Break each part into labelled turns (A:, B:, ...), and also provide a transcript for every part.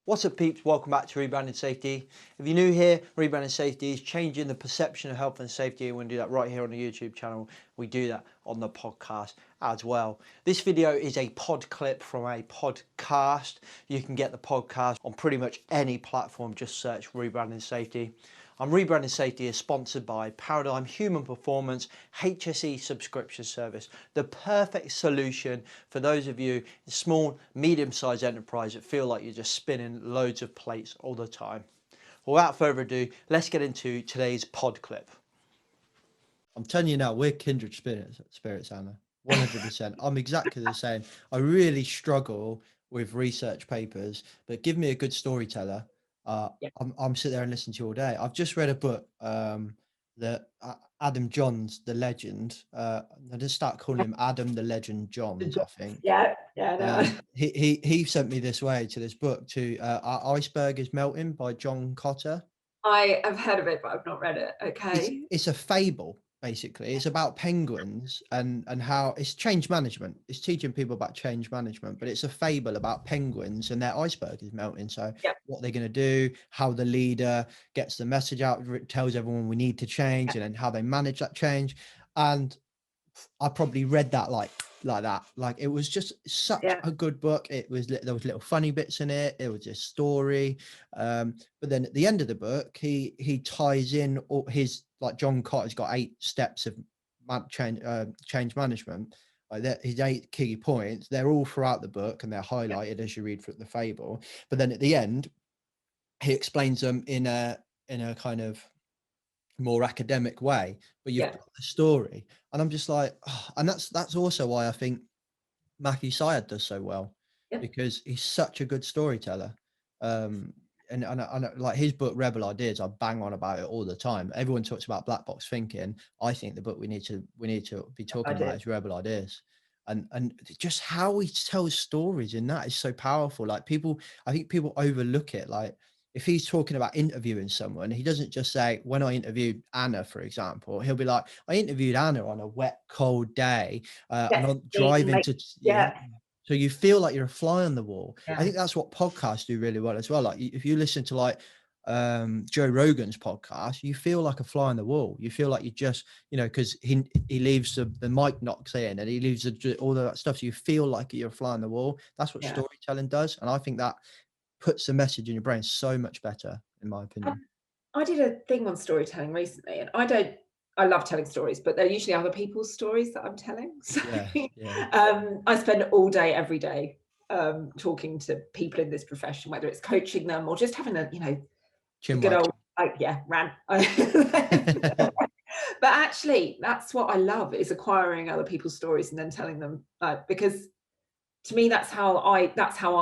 A: What's up, peeps? Welcome back to Rebranding Safety. If you're new here, Rebranding Safety is changing the perception of health and safety. We're going to do that right here on the YouTube channel. We do that on the podcast as well. This video is a pod clip from a podcast. You can get the podcast on pretty much any platform. Just search Rebranding Safety. Rebranding Safety is sponsored by Paradigm Human Performance HSE subscription service, the perfect solution for those of you in small, medium-sized enterprise that feel like you're just spinning loads of plates all the time. Without further ado, let's get into today's pod clip.
B: I'm telling you now, we're kindred spirits, Anna. 100%. I'm exactly the same. I really struggle with research papers, but give me a good storyteller. I'm sitting there and listening to you all day. I've just read a book that Adam Johns, the legend. I just start calling him Adam the Legend Johns, I think.
C: No.
B: He sent me this book to Iceberg is Melting by John Cotter.
C: I have heard of it, but I've not read it. Okay.
B: It's a fable. Basically, it's about penguins and how it's change management. It's teaching people about change management, but it's a fable about penguins and their iceberg is melting. So what they're going to do, how the leader gets the message out, tells everyone we need to change, and then how they manage that change. And I probably read that like that. Like, it was just such a good book. There was little funny bits in it. It was a story. But then at the end of the book, he ties in all his, like, John Cotter's got 8 steps of change management. Like, his 8 key points. They're all throughout the book and they're highlighted as you read through the fable. But then at the end, he explains them in a kind of more academic way, but you've got the story. And I'm just like, and that's also why I think Matthew Syed does so well, because he's such a good storyteller. And like his book Rebel Ideas, I bang on about it all the time. Everyone talks about black box thinking. I think the book we need to be talking about is Rebel Ideas. And just how he tells stories in that is so powerful. Like, I think people overlook it. Like, if he's talking about interviewing someone, he doesn't just say, when I interviewed Anna, for example, he'll be like, I interviewed Anna on a wet, cold day, and I'm driving to, so you feel like you're a fly on the wall. I think that's what podcasts do really well as well. Like, if you listen to like Joe Rogan's podcast, you feel like a fly on the wall. You feel like you just, because he leaves the mic knocks in and he leaves all of that stuff. So you feel like you're a fly on the wall. That's what storytelling does. And I think that puts the message in your brain so much better, in my opinion.
C: I did a thing on storytelling recently, and I love telling stories, but they're usually other people's stories that I'm telling. So I spend all day, every day, talking to people in this profession, whether it's coaching them or just having a, good old, rant. But actually, that's what I love, is acquiring other people's stories and then telling them, because to me, that's how I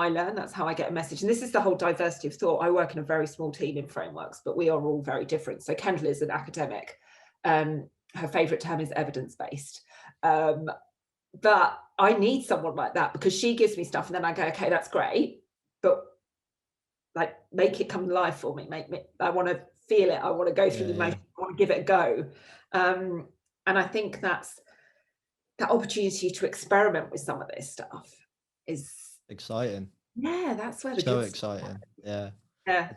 C: learn. That's how I get a message. And this is the whole diversity of thought. I work in a very small team in frameworks, but we are all very different. So Kendall is an academic. Her favorite term is evidence-based. But I need someone like that, because she gives me stuff and then I go, okay, that's great, but like, make it come alive for me. I want to feel it. I want to go through the emotion. I want to give it a go. And I think that's that opportunity to experiment with some of this stuff is
B: exciting.
C: That's where the
B: so exciting.